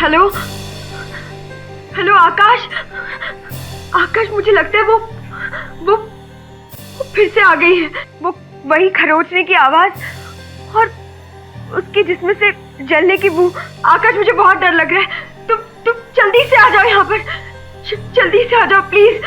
Hello hello आकाश। आकाश, मुझे लगता है वो फिर से आ गई है। वो वही खरोचने की आवाज और उसके जिस्म से जलने की बू। आकाश, मुझे बहुत डर लग रहा है। तुम जल्दी से आ जाओ यहाँ पर। जल्दी से आ जाओ प्लीज।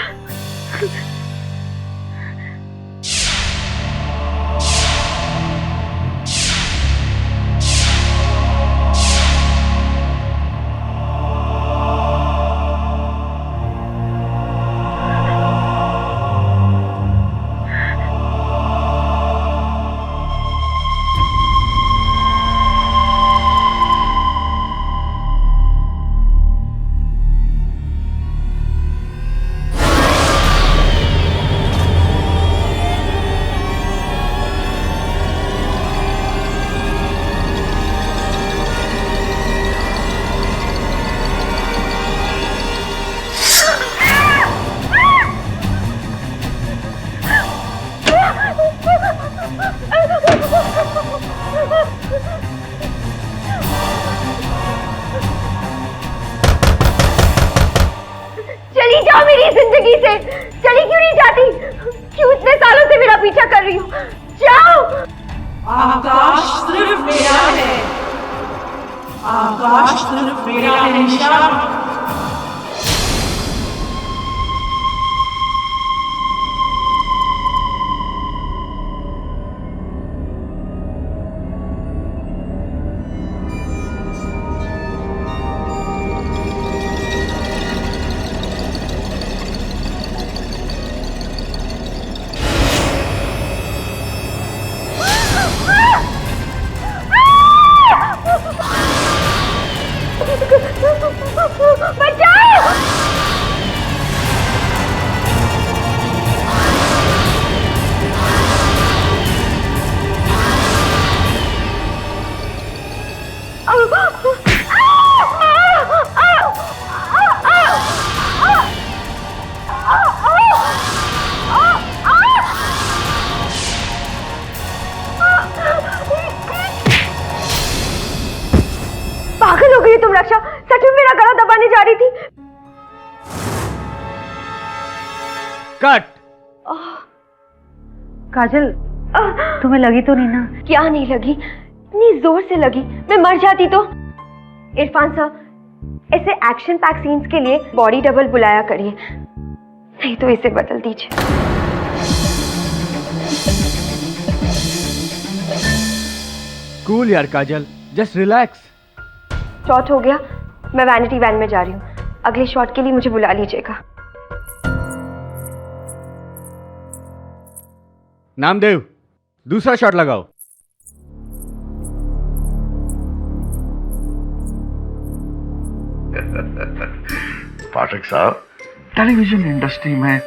चली जाओ मेरी जिंदगी से। चली क्यों नहीं जाती? क्यों इतने सालों से मेरा पीछा कर रही हो? जाओ। आकाश सिर्फ मेरा है। आकाश सिर्फ मेरा है निशा। पागल हो गई तुम रक्षा। सच में मेरा गला दबाने जा रही थी। कट। काजल, तुम्हें लगी तो नहीं ना? क्या नहीं लगी? इतनी जोर से लगी, मैं मर जाती तो। इरफान साहब, ऐसे एक्शन पैक सीन्स के लिए बॉडी डबल बुलाया करिए, नहीं तो इसे बदल दीजिए। कूल यार काजल, जस्ट रिलैक्स। शॉट हो गया, मैं वैनिटी वैन में जा रही हूँ। अगले शॉट के लिए मुझे बुला लीजिएगा। नामदेव, दूसरा शॉट लगाओ। पाठक साहब, टेलीविजन इंडस्ट्री में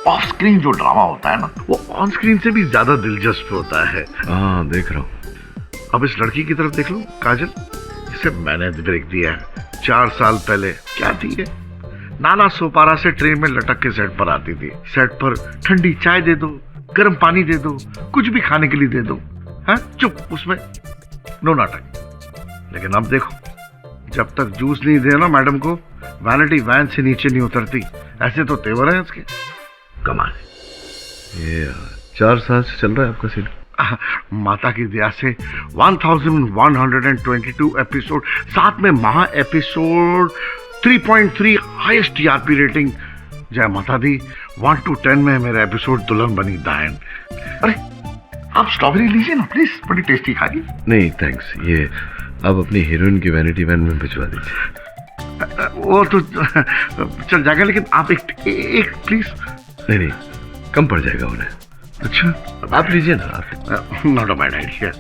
ऑफ स्क्रीन जो ड्रामा होता है ना, वो ऑन स्क्रीन से भी ज्यादा दिलचस्प होता है। हाँ, देख रहा हूँ। अब इस लड़की की तरफ देख लो काजल, इसे मैंने ब्रेक दिया है 4 साल पहले। क्या थी ये? नाला सोपारा से ट्रेन में लटक के सेट पर आती थी। सेट पर ठंडी चाय दे दो, गर्म पानी दे दो, कुछ भी खाने के लिए दे दो। हाँ, चुप, उसमें नो नाटक। लेकिन अब देखो, जब तक जूस नहीं दे ना मैडम को, वैनिटी वैन से नीचे नहीं उतरती। ऐसे तो तेवर है इसके। कमाल। ये 4 साल से चल रहा है आपका सीन? माता की दया से 1122 एपिसोड, साथ में महा एपिसोड, 3.3 हाईएस्ट टीआरपी रेटिंग। जय माता दी। 1 to 10 में मेरा एपिसोड दुल्हन बनी दायन। अरे आप स्ट्रॉबेरी लीजिए ना प्लीज, बड़ी टेस्टी खागी। नहीं थैंक्स, ये आप अपनी हीरोइन की वैनिटी वैन में भिजवा दीजिए। वो तो चल जाएगा, लेकिन आप एक प्लीज। नहीं, कम पड़ जाएगा उन्हें। अच्छा, आप लीजिए ना। आप नॉट अ बैड आइडिया।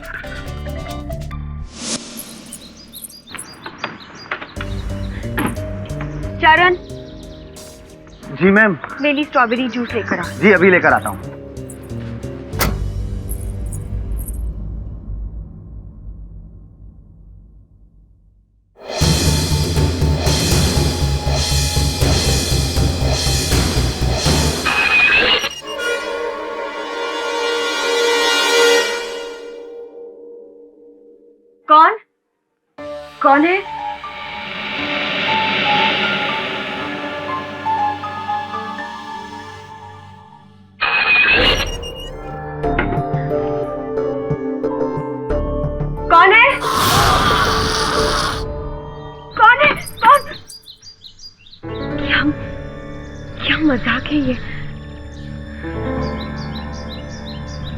चरण। जी मैम। मेरे लिए स्ट्रॉबेरी जूस लेकर आ। जी अभी लेकर आता हूँ। कौन है? मजाक है ये?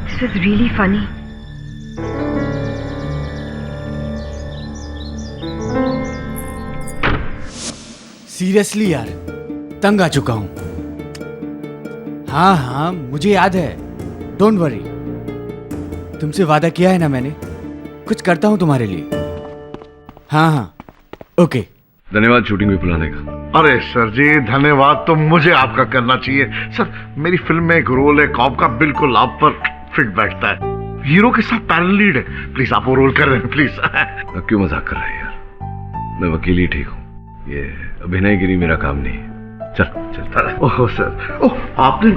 This is really funny. Seriously यार, तंग आ चुका हूं। हाँ हाँ, मुझे याद है, डोंट वरी। तुमसे वादा किया है ना मैंने, कुछ करता हूं तुम्हारे लिए। हाँ हाँ, ओके। धन्यवाद शूटिंग में बुलाने का। अरे सर जी, धन्यवाद तो मुझे आपका करना चाहिए। सर, मेरी फिल्म में एक रोल है कॉप का, बिल्कुल आप पर फिट बैठता है। हीरो के साथ पैरल लीड है, प्लीज आप वो रोल कर रहे हैं प्लीज। अब क्यों मजाक कर रहे हैं यार, मैं वकील ही ठीक हूँ, ये अभिनयगिरी मेरा काम नहीं है। चल चल। ओह सर, ओह आपने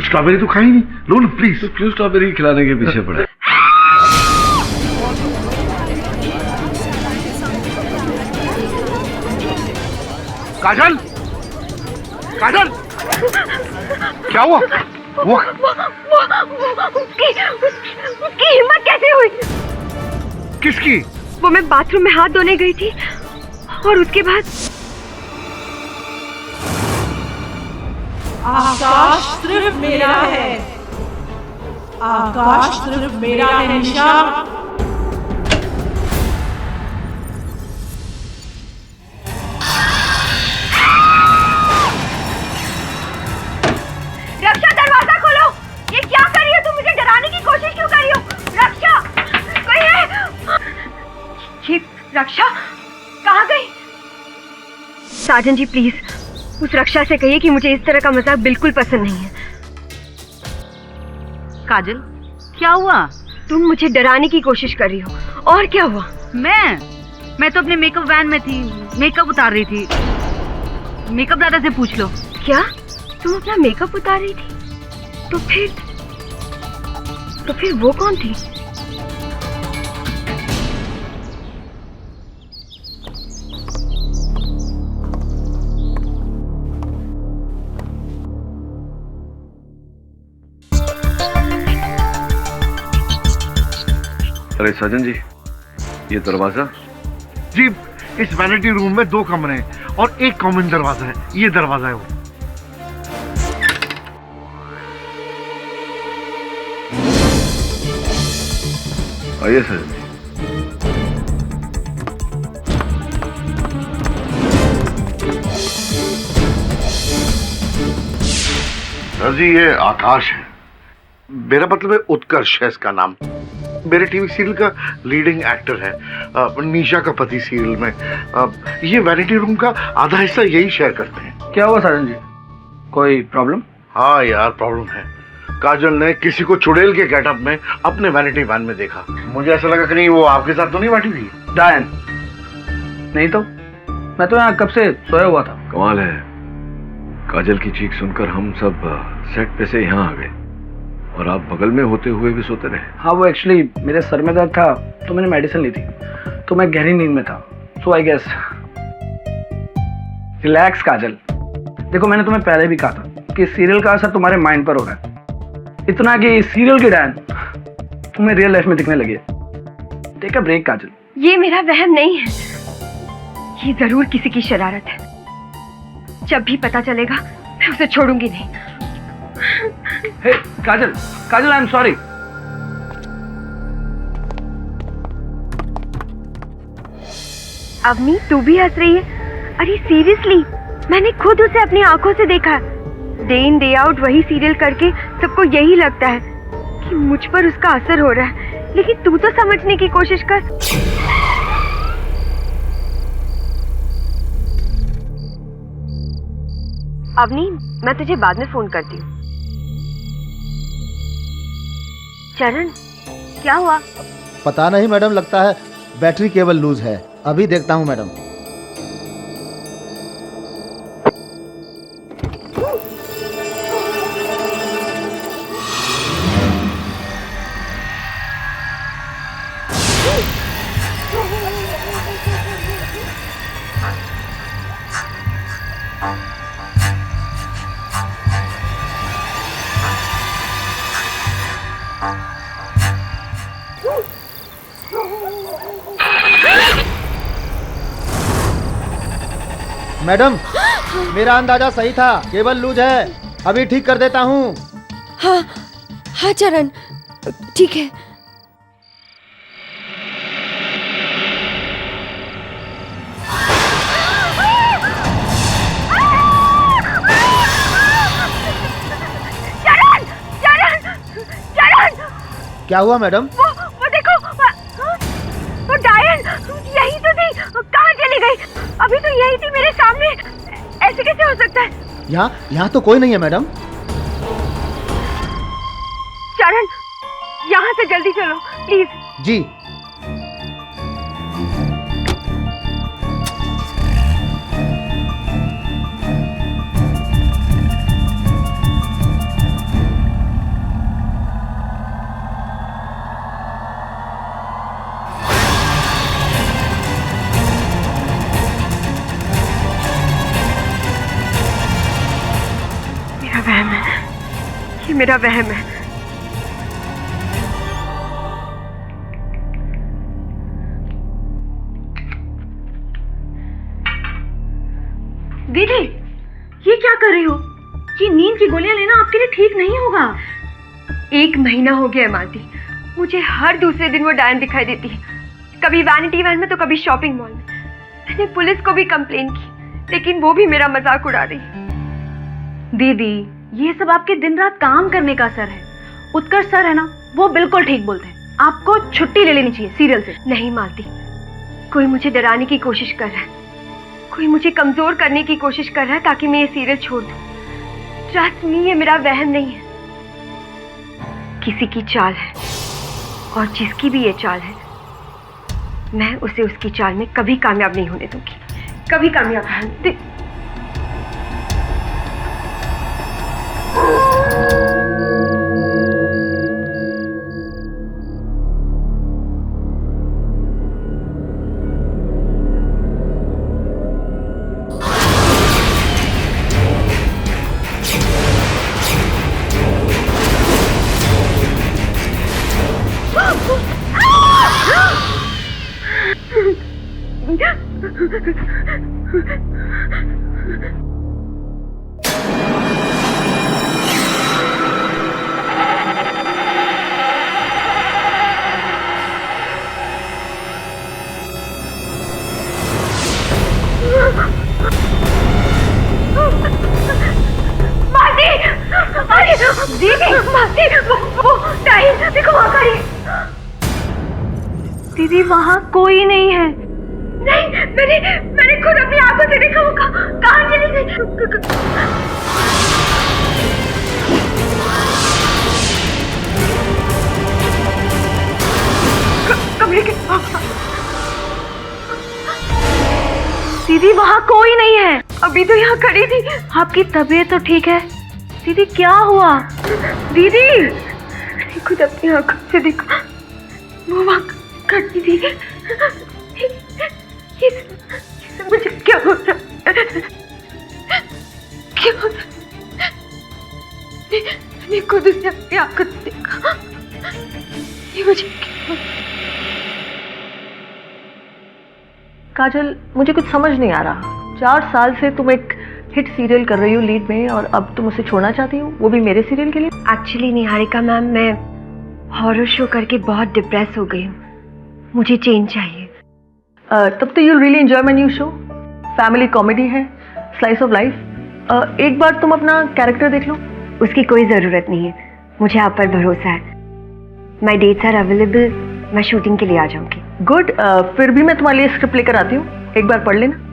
स्ट्रॉबेरी तो खाई नहीं, लो ना प्लीज। तो क्यों स्ट्रॉबेरी खिलाने के पीछे पड़े? काजल, काजल, क्या हुआ? वो उसकी हिम्मत कैसे हुई? किसकी? वो मैं बाथरूम में हाथ धोने गई थी और उसके बाद आकाश सिर्फ मेरा है, आकाश सिर्फ मेरा है निशा। रक्षा, दरवाजा खोलो। ये क्या कर रही हो तुम? मुझे डराने की कोशिश क्यों कर रही हो? रक्षा, कोई है? ये रक्षा कहाँ गई? साजन जी प्लीज उस रक्षा से कहिए कि मुझे इस तरह का मजाक बिल्कुल पसंद नहीं है। काजल, क्या हुआ? तुम मुझे डराने की कोशिश कर रही हो। और क्या हुआ? मैं तो अपने मेकअप वैन में थी, मेकअप उतार रही थी। मेकअप दादा से पूछ लो। क्या तुम अपना मेकअप उतार रही थी? तो फिर वो कौन थी? अरे सजन जी, ये दरवाजा? जी, इस वैनिटी रूम में 2 कमरे हैं और एक कॉमन दरवाजा है। ये दरवाजा है वो। आइए सजन जी। सर जी, ये आकाश है, मेरा मतलब है उत्कर्ष है इसका नाम। मेरे टीवी सीरियल का लीडिंग एक्टर है, निशा का पति सीरियल में। ये वैनिटी रूम का आधा हिस्सा यही शेयर करते हैं। क्या हुआ साजन जी, कोई प्रॉब्लम? हाँ यार, प्रॉब्लम है। काजल ने किसी को चुड़ैल के गेटअप में अपने वैनिटी वैन में देखा। मुझे ऐसा लगा कि नहीं वो आपके साथ तो नहीं बैठी हुई? डायन नहीं तो मैं तो यहाँ कब से सोया हुआ था। कमाल है, काजल की चीख सुनकर हम सब सेट पे से यहाँ आ गए और आप बगल में होते हुए भी सोते रहे। हाँ, वो एक्चुअली मेरे सर में दर्द था तो मैंने मेडिसिन ली थी, तो मैं गहरी नींद में था। सो आई गेस। रिलैक्स काजल, देखो मैंने तुम्हें पहले भी कहा था कि सीरियल का असर तुम्हारे माइंड पर हो रहा है, इतना कि सीरियल की डायन तुम्हें रियल लाइफ में दिखने लगी है। टेक अ ब्रेक काजल। ये मेरा वहम नहीं है, ये जरूर किसी की शरारत है। जब भी पता चलेगा मैं उसे छोड़ूंगी नहीं। हे काजल, काजल आई एम सॉरी। अवनी, तू भी हंस रही है? अरे सीरियसली, मैंने खुद उसे अपनी आंखों से देखा। डे इन डे आउट वही सीरियल करके सबको यही लगता है कि मुझ पर उसका असर हो रहा है, लेकिन तू तो समझने की कोशिश कर। अवनी, मैं तुझे बाद में फोन करती हूँ। चरण, क्या हुआ? पता नहीं मैडम, लगता है बैटरी केबल लूज है। अभी देखता हूँ मैडम। मैडम, मेरा अंदाजा सही था, केबल लूज है। अभी ठीक कर देता हूँ। हाँ हाँ चरण, ठीक है। चरण चरण चरण, क्या हुआ मैडम? वो देखो, वो डायन यही तो थी, कहाँ चली गई? अभी तो यही थी मेरे सामने, ऐसे कैसे हो सकता है? यहाँ तो कोई नहीं है मैडम। चरण, यहाँ से जल्दी चलो प्लीज। जी। मेरा वहम है, ये मेरा वहम है। दीदी, ये क्या कर रही हो? ये नींद की गोलियां लेना आपके लिए ठीक नहीं होगा। 1 महीना हो गया है मालती, मुझे हर दूसरे दिन वो डायन दिखाई देती है, कभी वैनिटी वैन में तो कभी शॉपिंग मॉल में। मैंने पुलिस को भी कंप्लेन की, लेकिन वो भी मेरा मजाक उड़ा रही है। दीदी, ये सब आपके दिन रात काम करने का असर है। उत्कर्ष सर है ना, वो बिल्कुल ठीक बोलते हैं। आपको छुट्टी ले लेनी चाहिए सीरियल से। नहीं मालती, कोई मुझे डराने की कोशिश कर रहा है, कोई मुझे कमजोर करने की कोशिश कर रहा है ताकि मैं ये सीरियल छोड़ दूं। ट्रस्ट मी, ये मेरा वहम नहीं है, किसी की चाल है, और जिसकी भी ये चाल है, मैं उसे उसकी चाल में कभी कामयाब नहीं होने दूंगी, कभी कामयाब नहीं। दीदी, वहाँ कोई नहीं है। नहीं, मैंने खुद अपनी आंखों से देखा, वो कहाँ चली गई? कमरे के दीदी, वहाँ कोई नहीं है। अभी तो यहाँ खड़ी थी। आपकी तबीयत तो ठीक है? दीदी, क्या हुआ? दीदी, मैंने खुद अपनी आंखों से देखा, वो वहाँ खड़ी थी। ये मुझे क्या हो रहा है? क्या हो रहा है? मैंने खुद उसे अपनी आंखों से देखा, ये मुझे क्या हो रहा है? काजल, मुझे कुछ समझ नहीं आ रहा। 4 साल से तुम एक हिट सीरियल कर रही हो लीड में, और अब तुम उसे छोड़ना चाहती हो, वो भी मेरे सीरियल के लिए? एक्चुअली निहारिका मैम, मैं हॉरर शो करके बहुत डिप्रेस हो गई हूँ, मुझे चेंज चाहिए। तब तो you'll really enjoy my new show। Family comedy है, स्लाइस ऑफ लाइफ। एक बार तुम अपना कैरेक्टर देख लो। उसकी कोई ज़रूरत नहीं है, मुझे आप पर भरोसा है। माई डेट्स आर अवेलेबल, मैं शूटिंग के लिए आ जाऊंगी। गुड। फिर भी मैं तुम्हारे लिए स्क्रिप्ट लेकर आती हूँ, एक बार पढ़ लेना।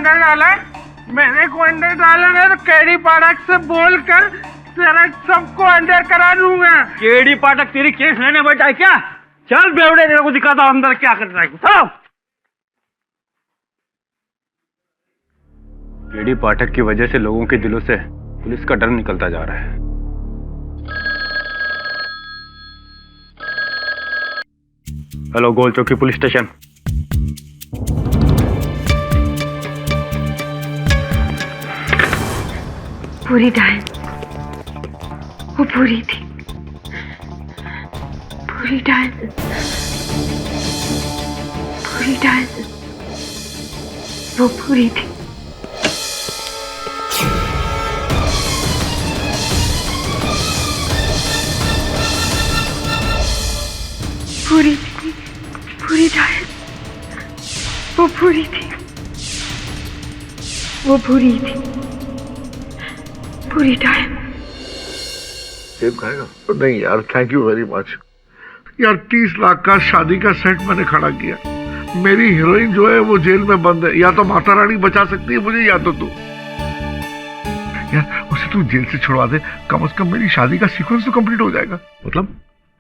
अंदर डाला है? मैंने को अंदर डाला है तो केडी पाठक से बोलकर तेरा सबको अंदर करा दूंगा। केडी पाठक तेरी केस लेने बैठा है क्या? चल बेवड़े, तेरे को दिखाता हूं अंदर क्या कर रहा है। केडी पाठक की वजह से लोगों के दिलों से पुलिस का डर निकलता जा रहा है। हेलो, गोल चौकी पुलिस स्टेशन। पूरी डायन, वो पूरी थी, पूरी डायन, पूरी डायन, वो पूरी थी। पूरी थी, पूरी डायन, वो पूरी थी, वो पूरी थी, पूरी डायन। सेब खाएगा? नहीं यार, थैंक यू वेरी मच यार। 30 लाख का शादी का सेट मैंने खड़ा किया। मेरी हीरोइन जो है वो जेल में बंद है। या तो माता रानी बचा सकती है मुझे, या तो तू। यार उसे तू जेल से छुड़वा दे, कम से कम मेरी शादी का सीक्वेंस तो कंप्लीट हो जाएगा।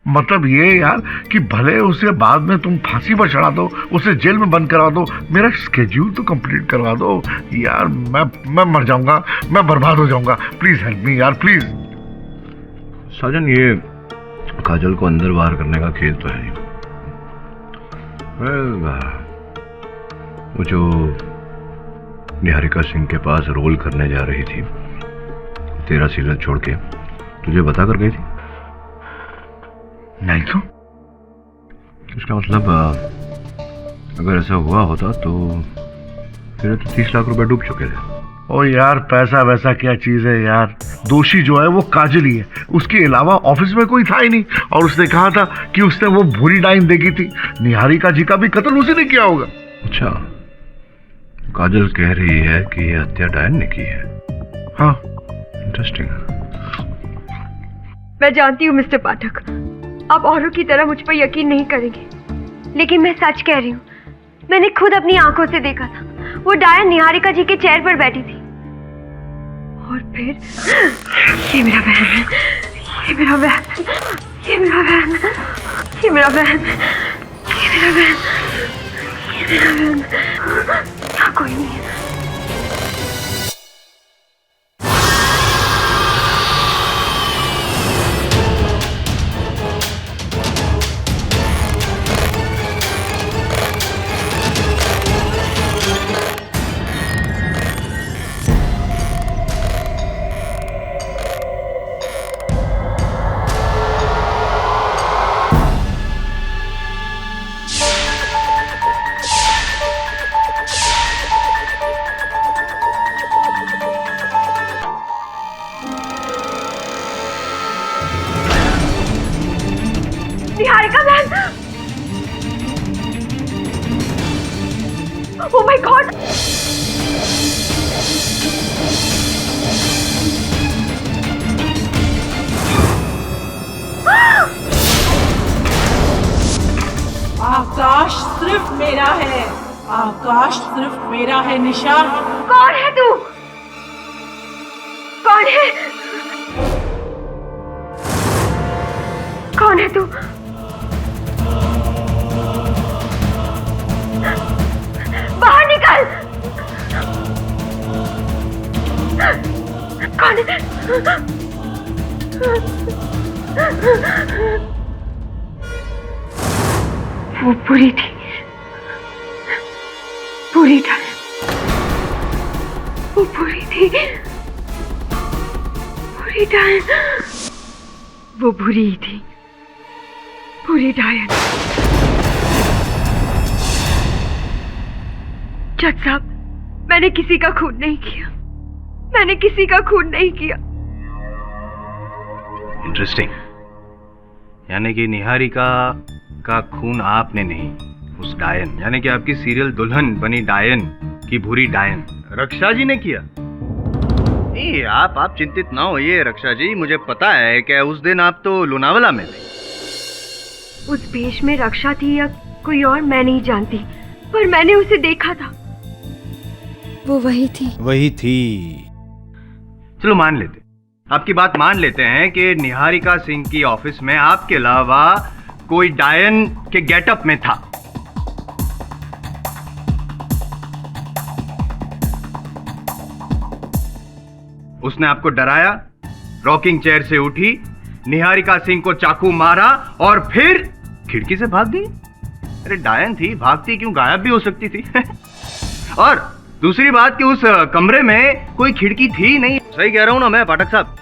मतलब ये यार कि भले उसे बाद में तुम फांसी पर चढ़ा दो, उसे जेल में बंद करा दो, मेरा स्केड्यूल तो कंप्लीट करवा दो यार। मैं मर जाऊंगा, मैं बर्बाद हो जाऊंगा। प्लीज हेल्प मी यार, प्लीज। साजन, ये काजल को अंदर बाहर करने का खेल तो है। वो जो निहारिका सिंह के पास रोल करने जा रही थी, तेरा सीरियल छोड़ के, तुझे बता कर गई थी? नहीं तो इसका मतलब अगर ऐसा हुआ होता तो फिर तो 30 लाख रुपए डूब चुके थे। ओ यार, पैसा वैसा क्या चीज है यार। दोषी जो है वो काजल ही है, उसके अलावा ऑफिस में कोई था ही नहीं। और उसने कहा था कि उसने वो भूरी डाइन देखी थी। निहारिका जी का भी कत्ल उसी ने किया होगा। अच्छा, काजल कह रही है कि ये हत्या डायन ने की है। हाँ, इंटरेस्टिंग। मैं जानती हूँ मिस्टर पाठक, आप औरों की तरह मुझ पर यकीन नहीं करेंगे, लेकिन मैं सच कह रही हूँ। मैंने खुद अपनी आंखों से देखा था, वो डायन निहारिका जी के चेयर पर बैठी थी। और फिर ये मेरा बहन है, ये मेरा बहन, ये मेरा बहन, ये मेरा बहन, ये मेरा बहन, ये मेरा बहन। यहाँ कोई नहीं है। निहारिका बहन! Oh my God! आकाश सिर्फ मेरा है, आकाश सिर्फ मेरा है निशा। कौन है तू? कौन है? कौन है तू? बाहर निकल! कौन है? वो पूरी थी, पूरी डायन, वो पूरी थी, पूरी डायन, वो बुरी थी, पूरी डायन। जज साहब, मैंने किसी का खून नहीं किया, मैंने किसी का खून नहीं किया। इंटरेस्टिंग। यानी कि निहारिका का खून आपने नहीं, उस डायन, यानी कि आपकी सीरियल दुल्हन बनी डायन की भूरी डायन रक्षा जी ने किया। नहीं, आप चिंतित ना होइए रक्षा जी, मुझे पता है कि उस दिन आप तो लोनावला में थे। उस भेष में रक्षा थी या कोई और मैं नहीं जानती, पर मैंने उसे देखा था। वो वही थी। वही थी। चलो मान लेते, आपकी बात मान लेते हैं कि निहारिका सिंह की ऑफिस में आपके अलावा कोई डायन के गेटअप में था। उसने आपको डराया, रॉकिंग चेयर से उठी, निहारिका सिंह को चाकू मारा और फिर खिड़की से भाग गई। अरे डायन थी, भागती क्यों, गायब भी हो सकती थी। और दूसरी बात कि उस कमरे में कोई खिड़की थी नहीं। सही कह रहा हूं ना मैं पाठक साहब?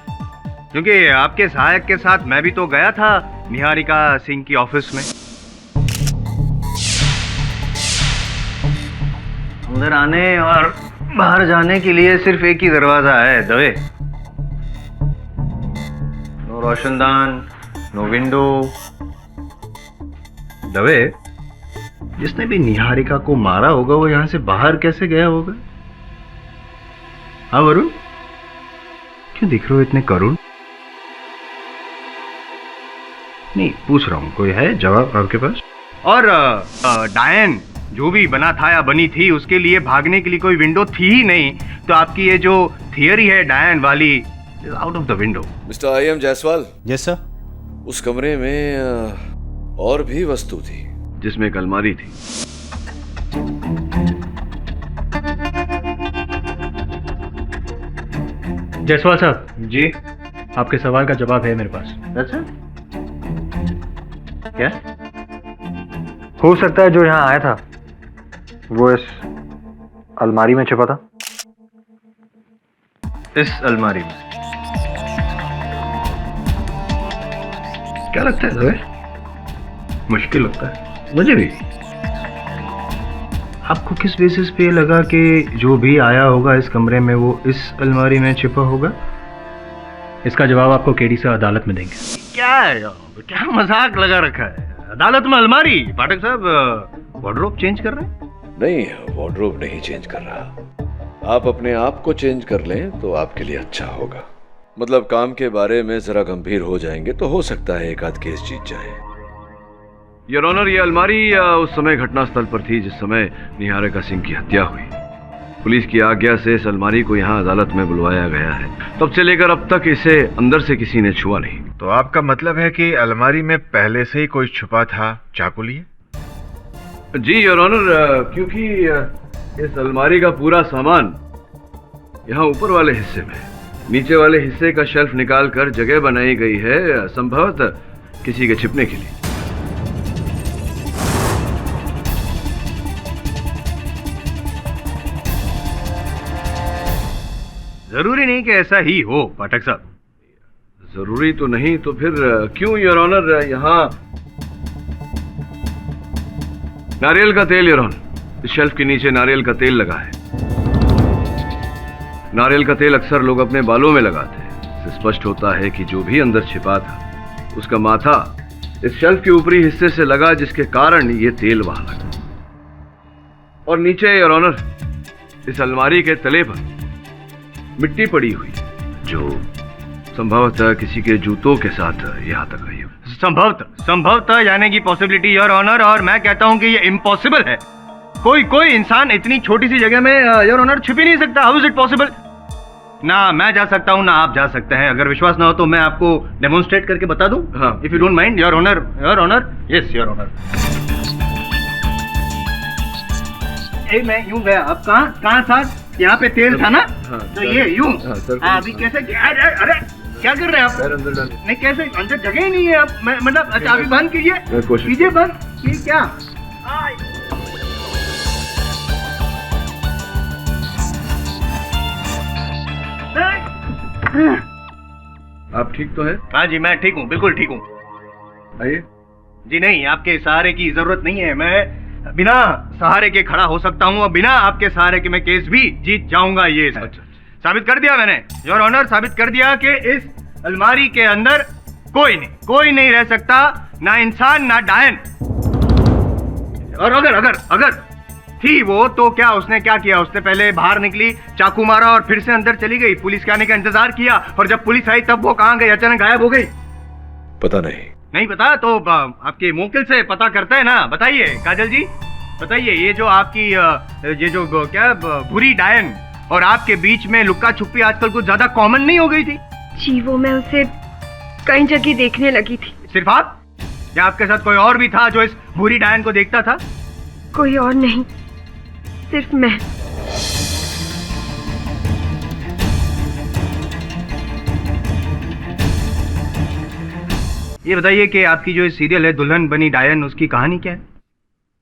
क्योंकि आपके सहायक के साथ मैं भी तो गया था निहारिका सिंह की ऑफिस में। अंदर आने और बाहर जाने के लिए सिर्फ एक ही दरवाजा है, दवे। नो रोशनदान, नो विंडो। दवे, जिसने भी निहारिका को मारा होगा वो यहां से बाहर कैसे गया होगा? हाँ वरुण, क्यों दिख रहे हो इतने करुण? नहीं, पूछ रहा हूं, कोई है जवाब आपके पास? और डायन जो भी बना था या बनी थी, उसके लिए भागने के लिए कोई विंडो थी ही नहीं, तो आपकी ये जो थियरी है डायन वाली, out of the window. Mister I M. Jaiswal. Yes sir. उस कमरे में और भी वस्तु थी, जिसमें एक अलमारी थी। जायसवाल साहब जी, आपके सवाल का जवाब है मेरे पास। अच्छा, क्या? हो सकता है जो यहाँ आया था वो इस अलमारी में छिपा था। इस अलमारी में? क्या लगता है तुम्हें? मुश्किल लगता है मुझे भी। आपको किस बेसिस पे लगा कि जो भी आया होगा इस कमरे में वो इस अलमारी में छिपा होगा? इसका जवाब आपको केडी से अदालत में देंगे। क्या है, क्या मजाक लगा रखा है? अदालत में अलमारी? पाठक साहब वार्डरोब चेंज कर रहे हैं? नहीं, वार्डरोब नहीं चेंज कर रहा। आप अपने आप को चेंज कर लें तो आपके लिए अच्छा होगा। मतलब काम के बारे में जरा गंभीर हो जाएंगे तो हो सकता है एक आध केस जीत जाए। योर ऑनर, ये अलमारी उस समय घटनास्थल पर थी जिस समय निहारिका सिंह की हत्या हुई। पुलिस की आज्ञा से इस अलमारी को यहाँ अदालत में बुलवाया गया है। तब से लेकर अब तक इसे अंदर से किसी ने छुआ नहीं। तो आपका मतलब है कि अलमारी में पहले से ही कोई छुपा था चाकू लिए? जी योर ऑनर, क्योंकि इस अलमारी का पूरा सामान यहाँ ऊपर वाले हिस्से में, नीचे वाले हिस्से का शेल्फ निकाल कर जगह बनाई गई है, संभवतः किसी के छिपने के लिए। जरूरी नहीं कि ऐसा ही हो पाठक साहब। जरूरी तो नहीं तो फिर क्यों योर ऑनर? यहाँ नारियल का तेल योर ऑनर, इस शेल्फ के नीचे नारियल का तेल लगा है। नारियल का तेल अक्सर लोग अपने बालों में लगाते हैं। इससे स्पष्ट होता है कि जो भी अंदर छिपा था उसका माथा इस शेल्फ के ऊपरी हिस्से से लगा, जिसके कारण ये तेल वहां लगा। और नीचे योर ऑनर, इस अलमारी के तले पर मिट्टी पड़ी हुई जो संभवतः किसी के जूतों के साथ यहाँ तक आई हो। संभवतः यानी कि पॉसिबिलिटी योर ऑनर, और मैं कहता हूँ कि ये इम्पॉसिबल है। कोई इंसान इतनी छोटी सी जगह में योर ऑनर छिप ही नहीं सकता। How is it possible? ना मैं जा सकता हूँ ना आप जा सकते हैं। अगर विश्वास ना हो तो मैं आपको डेमोन्स्ट्रेट करके बता दूं, if you don't mind your honour. Your honour, yes your honour. मैं यूं गया, अब कहाँ था? यहाँ पे तेल था ना? तो ये यूं अभी कैसे? अरे क्या कर रहे हैं आप? नहीं कैसे, अंदर जगह ही नहीं है। आप मतलब चाबी बंद कीजिए बंद। ये क्या? आप ठीक तो है? हाँ जी मैं ठीक हूँ, बिल्कुल ठीक हूँ। आइए। जी नहीं, आपके सहारे की जरूरत नहीं है। मैं बिना सहारे के खड़ा हो सकता हूँ और बिना आपके सहारे के मैं केस भी जीत जाऊंगा। ये साबित कर दिया मैंने योर ऑनर, साबित कर दिया कि इस अलमारी के अंदर कोई नहीं रह सकता, ना इंसान ना डायन। और अगर थी वो तो क्या उसने क्या किया? उसने पहले बाहर निकली, चाकू मारा और फिर से अंदर चली गई। पुलिस के आने का इंतजार किया और जब पुलिस आई तब वो कहाँ गई? अचानक गायब हो गई। पता नहीं पता तो आपके मुवक्किल से पता करते हैं ना। बताइए काजल जी। बताइए, ये जो आपकी ये जो क्या बुरी डायन और आपके बीच में लुक्का छुपी आजकल कुछ ज्यादा कॉमन नहीं हो गई थी? जी वो मैं उसे कई जगह देखने लगी थी। सिर्फ आप या आपके साथ कोई और भी था जो इस बुरी डायन को देखता था? कोई और नहीं, सिर्फ मैं। ये बताइए कि आपकी जो सीरियल है दुल्हन बनी डायन, उसकी कहानी क्या है?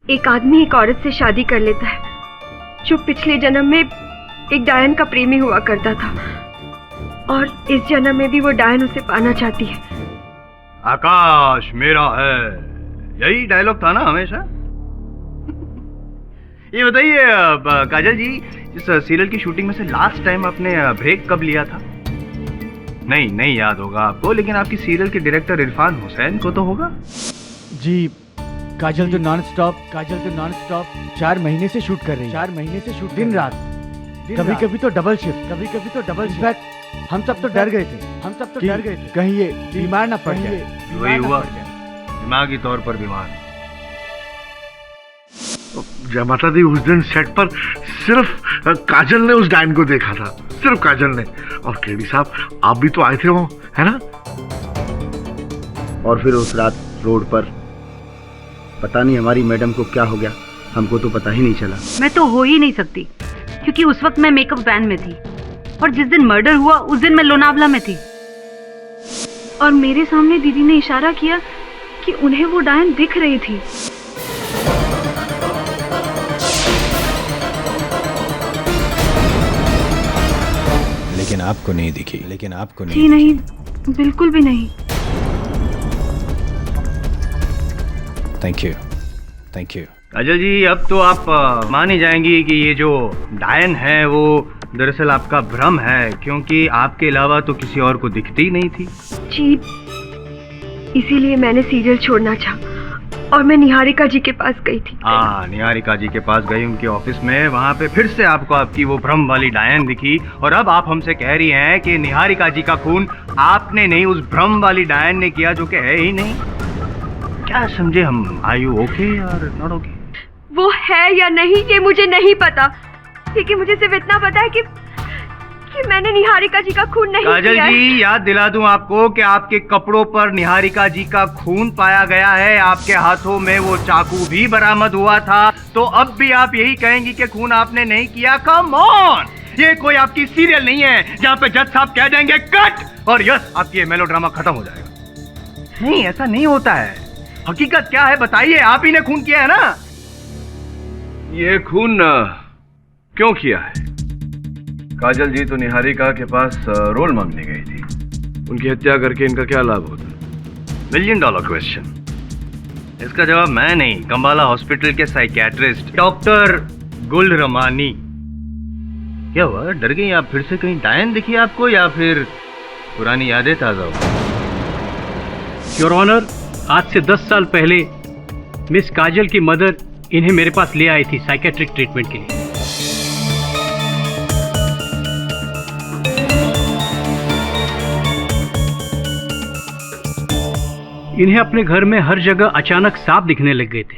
एक आदमी एक औरत से शादी कर लेता है जो पिछले जन्म में एक डायन का प्रेमी हुआ करता था, और इस जन्म में भी वो डायन उसे पाना चाहती है। आकाश मेरा है, यही डायलॉग था ना हमेशा? ये बताइए काजल जी, इस सीरियल की शूटिंग में से लास्ट टाइम आपने ब्रेक कब लिया था? नहीं याद होगा आपको, लेकिन आपकी सीरियल के डायरेक्टर इरफान हुसैन को तो होगा। जी काजल तो नॉन स्टॉप 4 महीने से शूट कर रही है। 4 महीने से शूट, दिन रात, कभी कभी तो डबल शिफ्ट। इनफैक्ट हम सब तो डर गए थे कहीं ये बीमार ना पड़ जाए। वही हुआ, दिमागी तौर पर बीमार। जय माता दी, उस दिन सेट पर सिर्फ काजल ने उस डायन को देखा था, सिर्फ काजल ने। और केडी साहब आप भी तो आए थे वो, है ना? और फिर उस रात रोड पर पता नहीं हमारी मैडम को क्या हो गया, हमको तो पता ही नहीं चला। मैं तो हो ही नहीं सकती, क्योंकि उस वक्त मैं मेकअप वैन में थी, और जिस दिन मर्डर हुआ उस दिन मैं लोनावला में थी। और मेरे सामने दीदी ने इशारा किया कि उन्हें वो डायन दिख रही थी। लेकिन आपको नहीं दिखी? जी नहीं, बिल्कुल भी नहीं। थैंक यू काजल जी, अब तो आप मान ही जाएंगी कि ये जो डायन है वो दरअसल आपका भ्रम है, क्योंकि आपके अलावा तो किसी और को दिखती नहीं थी। जी इसीलिए मैंने सीरियल छोड़ना चाहा और मैं निहारिका जी के पास गई थी। हाँ, निहारिका जी के पास गई, उनके ऑफिस में। वहाँ पे फिर से आपको आपकी वो भ्रम वाली डायन दिखी, और अब आप हमसे कह रही हैं कि निहारिका जी का खून आपने नहीं, उस भ्रम वाली डायन ने किया, जो कि है ही नहीं। क्या समझे हम? आर यू ओके और नॉट ओके? वो है या नहीं ये मुझे नहीं पता, लेकिन मुझे सिर्फ इतना पता है कि मैंने निहारिका जी का खून नहीं काजल किया जी, है। याद दिला दूं आपको कि आपके कपड़ों पर निहारिका जी का खून पाया गया है, आपके हाथों में वो चाकू भी बरामद हुआ था। तो अब भी आप यही कहेंगी कि खून आपने नहीं किया? कम ऑन, ये कोई आपकी सीरियल नहीं है जहाँ पे जज साहब कह देंगे कट और यस आपकी मेलोड्रामा खत्म हो जाएगा। नहीं, ऐसा नहीं होता है। हकीकत क्या है बताइए, आप ही ने खून किया है ना? ये खून क्यों किया है? काजल जी तो निहारिका के पास रोल मांगने गई थी, उनकी हत्या करके इनका क्या लाभ होता? $1 मिलियन क्वेश्चन। इसका जवाब मैं नहीं, कंबाला हॉस्पिटल के साइकियाट्रिस्ट डॉक्टर गुलरमानी। क्या हुआ, डर गई आप? फिर से कहीं डायन दिखी आपको, या फिर पुरानी यादें ताजा हो? योर ऑनर, आज से 10 साल पहले मिस काजल की मदर इन्हें मेरे पास ले आई थी साइकेट्रिक ट्रीटमेंट के लिए। इन्हें अपने घर में हर जगह अचानक सांप दिखने लग गए थे,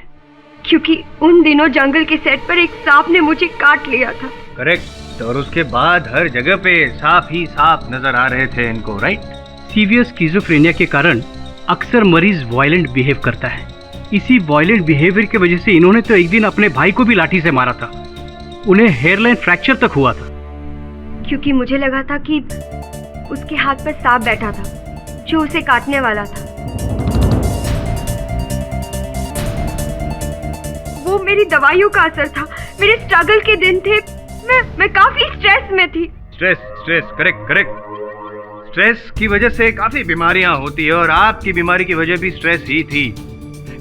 क्योंकि उन दिनों जंगल के सेट पर एक सांप ने मुझे काट लिया था। करेक्ट, और उसके बाद हर जगह पे सांप ही सांप नजर आ रहे थे इनको, राइट? सीवियर स्किज़ोफ्रेनिया के कारण अक्सर मरीज वायलेंट बिहेव करता है। इसी वायलेंट बिहेवियर की वजह से इन्होंने तो एक दिन अपने भाई को भी लाठी से मारा था। उन्हें हेयरलाइन फ्रैक्चर तक हुआ था, क्योंकि मुझे लगा था कि उसके हाथ पर सांप बैठा था जो उसे काटने वाला था। वो मेरी दवाइयों का असर था, मेरे स्ट्रगल के दिन थे। मैं काफी स्ट्रेस में थी। Stress, correct. स्ट्रेस की वजह से काफी बीमारियां होती है, और आपकी बीमारी की वजह भी स्ट्रेस ही थी।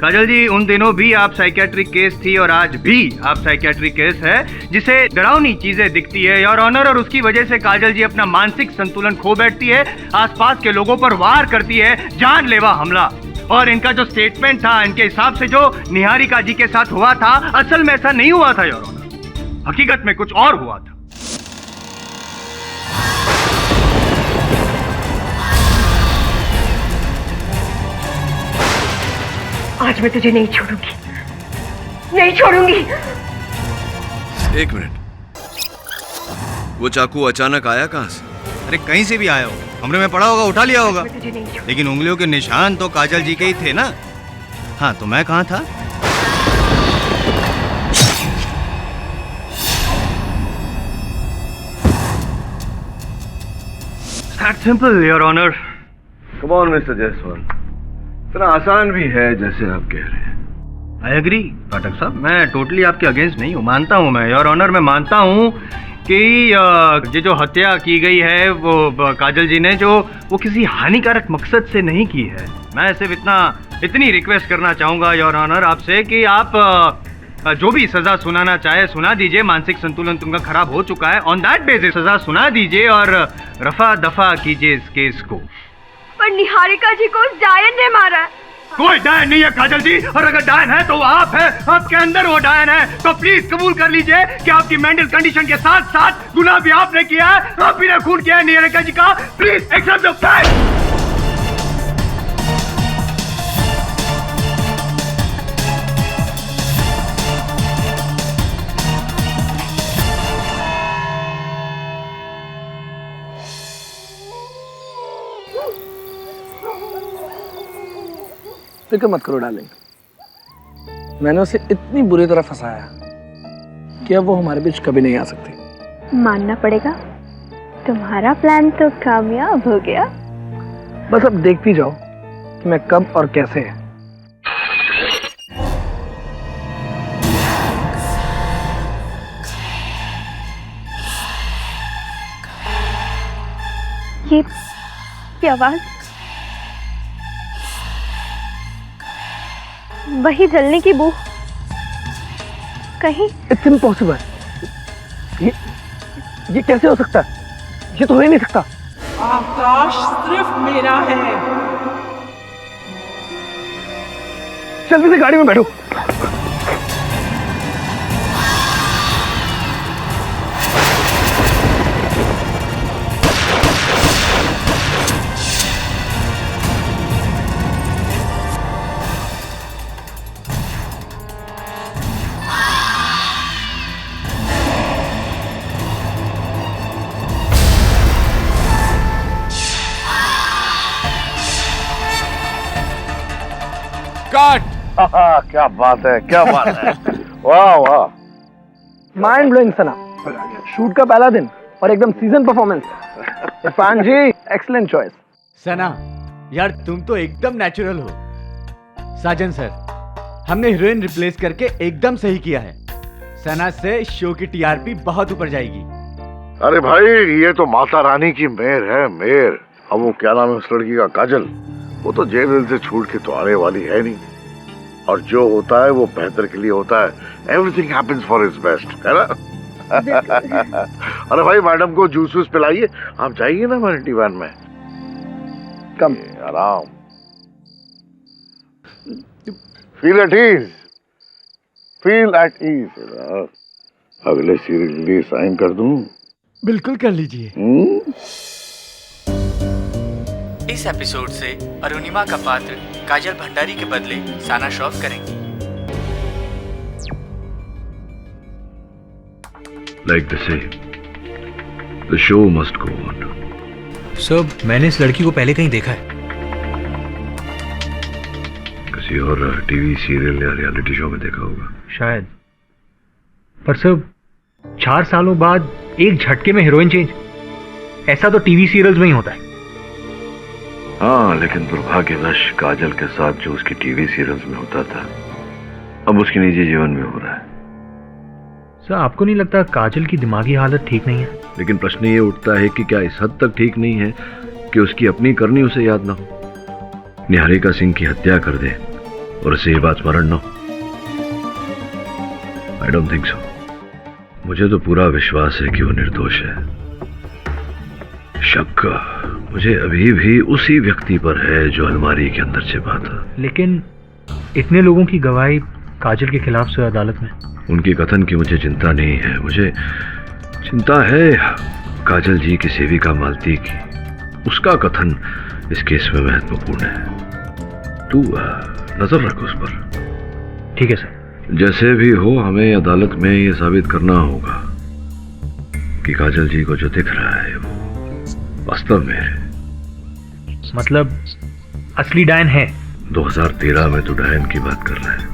काजल जी, उन दिनों भी आप साइकियाट्रिक केस थी, और आज भी आप साइकियाट्रिक केस है, जिसे डरावनी चीजें दिखती है योर ऑनर, और उसकी वजह से काजल जी अपना मानसिक संतुलन खो बैठती है, आसपास के लोगों पर वार करती है, जानलेवा हमला। और इनका जो स्टेटमेंट था, इनके हिसाब से जो निहारिका जी के साथ हुआ था, असल में ऐसा नहीं हुआ था योर ऑनर, हकीकत में कुछ और हुआ था। आज मैं तुझे नहीं छोड़ूंगी, नहीं छोड़ूंगी। एक मिनट, वो चाकू अचानक आया कहाँ से? अरे कहीं से भी आया हो, कमरे में पड़ा होगा, उठा लिया होगा। मैं तुझे नहीं छोड़ूंगी। लेकिन उंगलियों के निशान तो काजल जी के ही थे ना। हाँ, तो मैं कहाँ था? That's simple, Your Honor. Come on, Mr. Jaiswal. इतना आसान भी है जैसे आप कह रहे हैं। आई एग्री पाठक साहब, मैं टोटली आपके अगेंस्ट नहीं हूँ, मानता हूँ मैं, योर ऑनर, मैं मानता हूँ कि ये जो हत्या की गई है वो काजल जी ने वो किसी हानिकारक मकसद से नहीं की है। मैं सिर्फ इतनी रिक्वेस्ट करना चाहूँगा योर ऑनर आपसे कि आप जो भी सजा सुनाना चाहे सुना दीजिए। मानसिक संतुलन तुमका खराब हो चुका है, ऑन दैट बेसिस सजा सुना दीजिए और रफा दफा कीजिए इस केस को। पर निहारिका जी को उस डायन ने मारा। कोई डायन नहीं है काजल जी, और अगर डायन है तो वो आप है, आपके अंदर वो डायन है। तो प्लीज कबूल कर लीजिए कि आपकी मेंटल कंडीशन के साथ साथ गुनाह भी आपने किया है, आप भी ने खून किया है निहारिका जी का। Please accept the fact. फिक्र मत करो डार्लिंग, मैंने उसे इतनी बुरी तरह फंसाया कि अब वो हमारे बीच कभी नहीं आ सकती। मानना पड़ेगा, तुम्हारा प्लान तो कामयाब हो गया। बस अब देखती जाओ कि मैं कब और कैसे है। ये आवाज, वही जलने की बू, कहीं इट्स इम्पॉसिबल। ये कैसे हो सकता है? ये तो हो ही नहीं सकता। आकाश सिर्फ मेरा है। जल्दी से गाड़ी में बैठो। क्या बात है, क्या बात है। वाह वाह, माइंड ब्लोइंग सना। शूट का पहला दिन और एकदम सीजन परफॉर्मेंस। इरफान जी, एक्सीलेंट चॉइस। सना यार, तुम तो एकदम नेचुरल हो। साजन सर, हमने हीरोइन रिप्लेस करके एकदम सही किया है। सना से शो की टीआरपी बहुत ऊपर जाएगी। अरे भाई, ये तो माता रानी की मेहर है, मेहर। अब वो क्या नाम है उस लड़की का, काजल, वो तो जेल से छूट के तो आने वाली है नहीं। और जो होता है वो बेहतर के लिए होता है। Everything happens for his best, है ना? अरे भाई, मैडम को जूस वूस पिलाइए। आप जाइए ना हमारे टीवान में। कम आराम, feel at ease, feel at ease. अगले सीरियल के लिए साइन कर दूं? बिल्कुल कर लीजिए। इस एपिसोड से अरुणिमा का पात्र काजल भंडारी के बदले साना श्रॉफ करेंगी। Like they say, the show must go on. Sir, मैंने इस लड़की को पहले कहीं देखा है। किसी और टीवी सीरियल या रियलिटी शो में देखा होगा शायद। पर सर, 4 सालों बाद एक झटके में हीरोइन चेंज, ऐसा तो टीवी सीरियल्स में ही होता है। हाँ, लेकिन दुर्भाग्यवश काजल के साथ जो उसकी टीवी सीरियल्स में होता था, अब उसके निजी जीवन में हो रहा है। सर, आपको नहीं लगता काजल की दिमागी हालत ठीक नहीं है? लेकिन प्रश्न ये उठता है कि क्या इस हद तक ठीक नहीं है कि उसकी अपनी करनी उसे याद ना हो, निहारिका सिंह की हत्या कर दे और उसे ये बात स्मरण ना हो? I don't think so. मुझे तो पूरा विश्वास है कि वो निर्दोष है। शक मुझे अभी भी उसी व्यक्ति पर है जो अलमारी के अंदर छिपा था। लेकिन इतने लोगों की गवाही काजल के खिलाफ से अदालत में। उनकी कथन की मुझे चिंता नहीं है, मुझे चिंता है काजल जी की सेविका मालती की। उसका कथन इस केस में महत्वपूर्ण है। तू नजर रख उस पर। ठीक है सर। जैसे भी हो, हमें अदालत में ये साबित करना होगा कि काजल जी को जो दिख रहा है वो वास्तव में है। मतलब असली डायन है? 2013 में तो डायन की बात कर रहा है।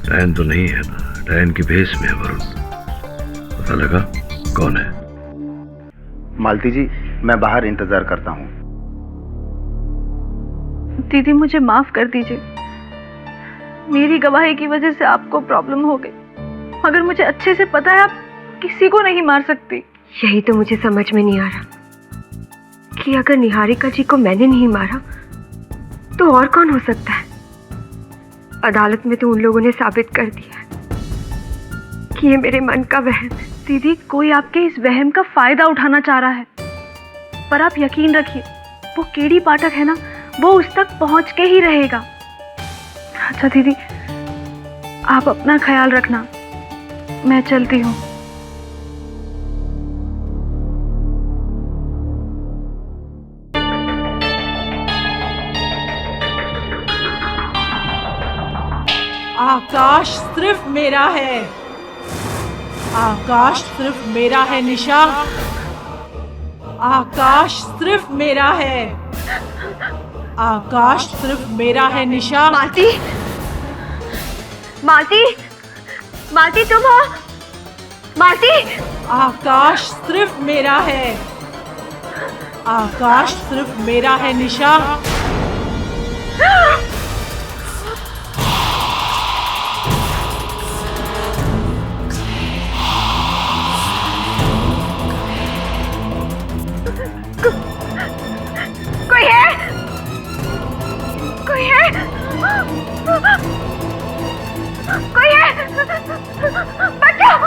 डायन तो नहीं है ना, डायन की भेष में है वरुण। पता लगा कौन है? मालती जी, मैं बाहर इंतजार करता हूँ। दीदी मुझे माफ कर दीजिए, मेरी गवाही की वजह से आपको प्रॉब्लम हो गई, मगर मुझे अच्छे से पता है आप किसी को नहीं मार सकती। यही तो मुझे समझ में नहीं आ रहा कि अगर निहारिका जी को मैंने नहीं मारा तो और कौन हो सकता है। अदालत में तो उन लोगों ने साबित कर दिया कि ये मेरे मन का वहम है। दीदी कोई आपके इस वहम का फायदा उठाना चाह रहा है, पर आप यकीन रखिए वो केडी पाठक है ना, वो उस तक पहुंच के ही रहेगा। अच्छा दीदी, आप अपना ख्याल रखना, मैं चलती हूँ। आकाश सिर्फ मेरा है, आकाश सिर्फ मेरा है निशा, आकाश सिर्फ मेरा है, आकाश सिर्फ मेरा है निशा। मालती, मालती, मालती तुम हो? मालती! आकाश सिर्फ मेरा है, आकाश सिर्फ मेरा है निशा। कोई है? कोई है? कोई है? बचाओ!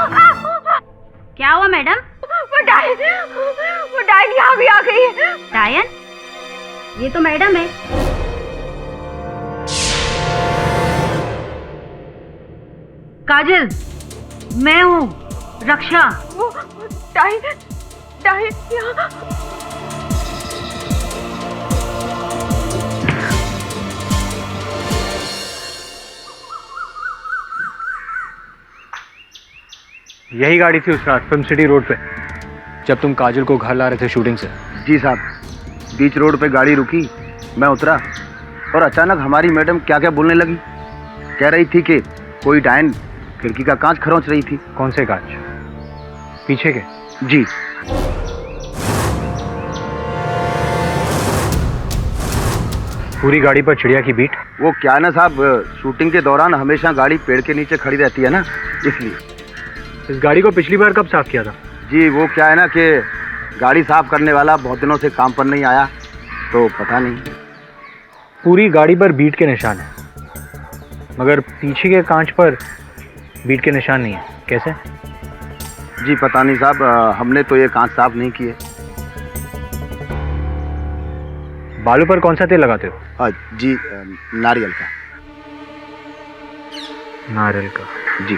क्या हुआ मैडम? वो डायन यहाँ भी आ गई है। डायन? ये तो मैडम है। काजल, मैं हूँ रक्षा। वो डायन यहाँ। यही गाड़ी थी उस रात फिल्म सिटी रोड पे, जब तुम काजल को घर ला रहे थे शूटिंग से? जी साहब, बीच रोड पे गाड़ी रुकी, मैं उतरा और अचानक हमारी मैडम क्या क्या बोलने लगी। कह रही थी कि कोई डायन खिड़की का कांच खरोंच रही थी। कौन से कांच? पीछे के? जी। पूरी गाड़ी पर चिड़िया की बीट? वो क्या है ना साहब, शूटिंग के दौरान हमेशा गाड़ी पेड़ के नीचे खड़ी रहती है ना, इसलिए। इस गाड़ी को पिछली बार कब साफ किया था? जी वो क्या है ना कि गाड़ी साफ करने वाला बहुत दिनों से काम पर नहीं आया, तो पता नहीं। पूरी गाड़ी पर बीट के निशान है, मगर पीछे के कांच पर बीट के निशान नहीं है। कैसे? जी पता नहीं साहब, हमने तो ये कांच साफ नहीं किए। बालों पर कौन सा तेल लगाते हो? जी नारियल का। नारियल का? जी।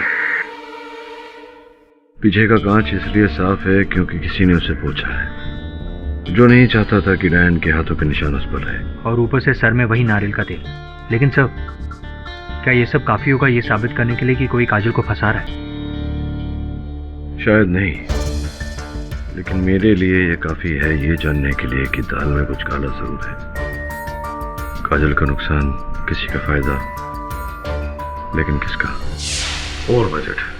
पीछे का कांच इसलिए साफ है क्योंकि किसी ने उसे पूछा है, जो नहीं चाहता था कि डायन के हाथों के निशान उस पर रहे। और ऊपर से सर में वही नारियल का तेल। लेकिन सर, क्या ये सब काफी होगा ये साबित करने के लिए कि कोई काजल को फंसा रहा है? शायद नहीं, लेकिन मेरे लिए ये काफी है ये जानने के लिए कि दाल में कुछ काला जरूर है। काजल का नुकसान, किसी का फायदा, लेकिन किसका? और बजट।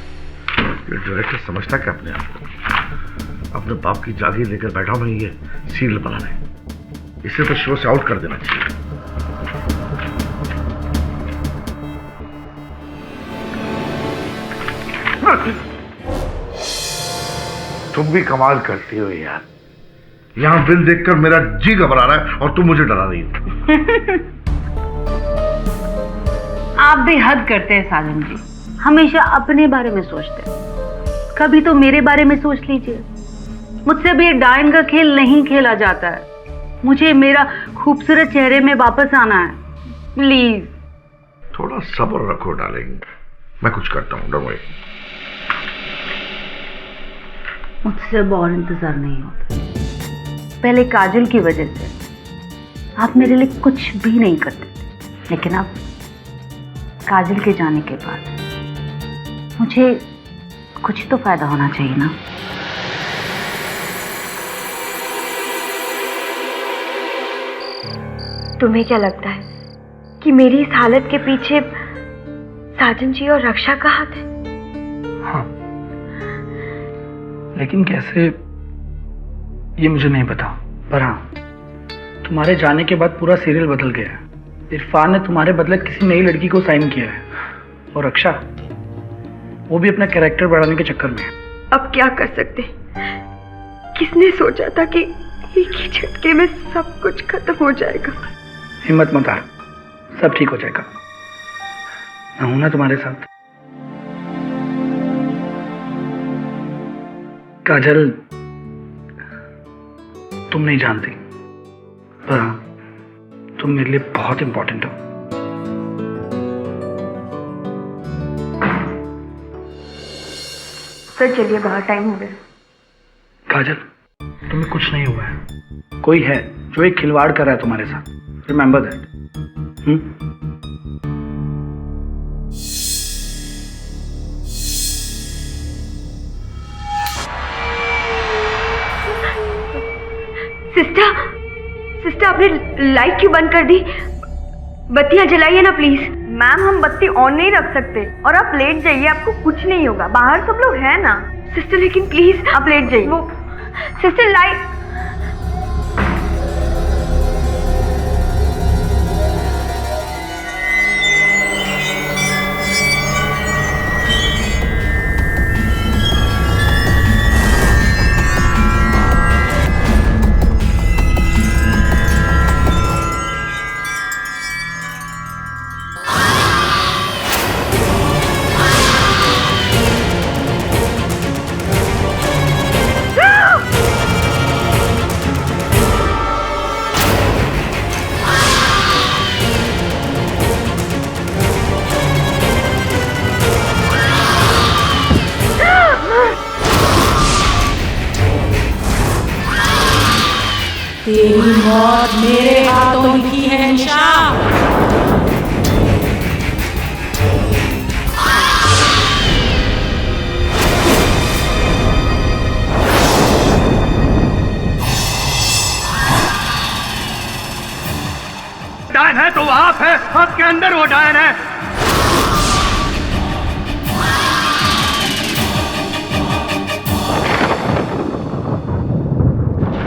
ये डायरेक्टर समझता क्या अपने आप को? अपने बाप की जागीर लेकर बैठा मैं ये सीरियल बनाने। इसे तो शो से आउट कर देना चाहिए। तुम भी कमाल करती हो यार। यहां बिल देखकर मेरा जी घबरा रहा है और तुम मुझे डरा रही हो। आप भी हद करते हैं साजन जी, हमेशा अपने बारे में सोचते हैं। कभी तो मेरे बारे में सोच लीजिए। मुझसे भी एक डायन का खेल नहीं खेला जाता है। मुझे मेरा खूबसूरत चेहरे में वापस आना है, प्लीज। थोड़ा सब्र रखो डार्लिंग, मैं कुछ करता हूँ, डोंट वरी। मुझसे अब और इंतजार नहीं होता। पहले काजल की वजह से आप मेरे लिए कुछ भी नहीं करते थे, लेकिन अब काजल के जाने के बाद मुझे कुछ तो फायदा होना चाहिए ना। तुम्हें क्या लगता है कि मेरी इस हालत के पीछे साजन जी और रक्षा का हाथ है? हाँ, लेकिन कैसे ये मुझे नहीं पता। पर हाँ, तुम्हारे जाने के बाद पूरा सीरियल बदल गया है। इरफान ने तुम्हारे बदले किसी नई लड़की को साइन किया है, और रक्षा वो भी अपना कैरेक्टर बढ़ाने के चक्कर में है। अब क्या कर सकते? किसने सोचा था कि एक ही झटके में सब कुछ खत्म हो जाएगा? हिम्मत मत हार, सब ठीक हो जाएगा। मैं हूं ना तुम्हारे साथ। काजल, तुम नहीं जानती, पर हाँ, तुम मेरे लिए बहुत इंपॉर्टेंट हो। सर चलिए, बाहर टाइम हो गया। काजल, तुम्हें कुछ नहीं हुआ है। कोई है जो एक खिलवाड़ कर रहा है तुम्हारे साथ। Remember that. सिस्टर आपने लाइट क्यों बंद कर दी? बत्तियां जलाइए ना प्लीज। मैम, हम बत्ती ऑन नहीं रख सकते, और आप लेट जाइए, आपको कुछ नहीं होगा। बाहर सब लोग हैं ना। सिस्टर लेकिन प्लीज आप लेट जाइए। वो सिस्टर लाइट। तेरी मौत मेरे हाथों लिखी है निशा। डायन है तो आप है, आपके अंदर वो डायन है।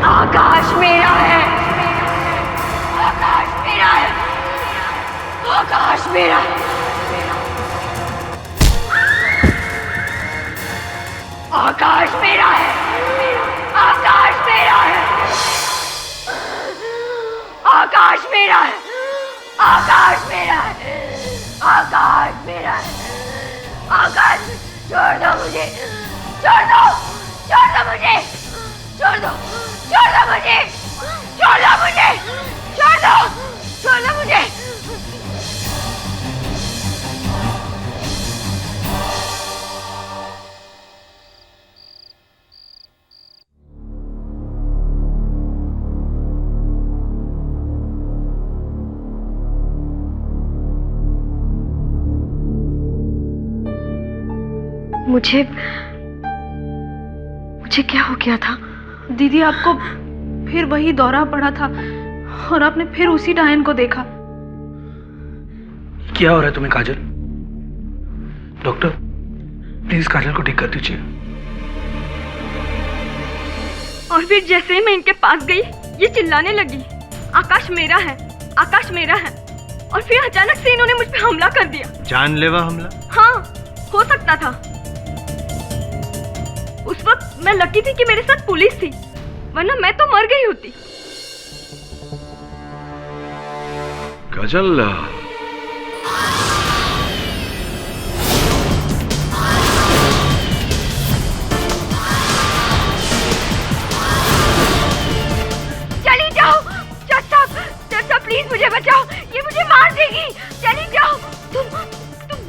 आकाश मेरा है, आकाश मेरा है, आकाश मेरा है, आकाश मेरा है, आकाश मेरा है, आकाश मेरा है, आकाश मेरा है, आकाश मेरा है, आकाश। छोड़ दो मुझे, छोड़ दो, छोड़ दो मुझे, छोड़ दो, छोड़ दो मुझे, छोड़ दो मुझे, छोड़ दो, छोड़ दो मुझे। मुझे क्या हो गया था? दीदी, आपको फिर वही दौरा पड़ा था और आपने फिर उसी डायन को देखा। क्या हो रहा है तुम्हें काजल? डॉक्टर, प्लीज काजल को ठीक कर दीजिए। और फिर जैसे ही मैं इनके पास गई, ये चिल्लाने लगी, आकाश मेरा है, आकाश मेरा है। और फिर अचानक से इन्होंने मुझ पे हमला कर दिया। जानलेवा हमला? हाँ, हो सकता था। उस वक्त मैं लकी थी कि मेरे साथ पुलिस थी, वरना मैं तो मर गई होती। काजल, चली जाओ। जज साहब प्लीज मुझे बचाओ, ये मुझे मार देगी। चली जाओ, तुम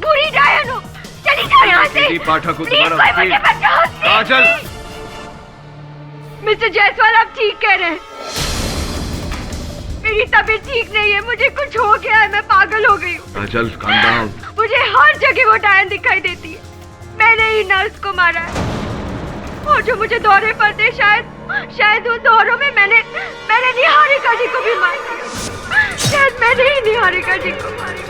बुरी डायन हो। चली जाओ यहाँ से। केडी पाठक को प्लीज तुम्हारा कोई मुझे बचाओ। काजल, मिस्टर जायसवाल, आप ठीक कह रहे हैं। मेरी तबीयत ठीक नहीं है, मुझे कुछ हो गया है, मैं पागल हो गई हूँ। काजल, calm down। मुझे हर जगह वो डायन दिखाई देती है। मैंने ही नर्स को मारा है। और जो मुझे दौरे पर थे, शायद उन दौरों में मैंने निहारिका जी को भी मार दिया। शायद मैंने ही निहारिका जी को मारा।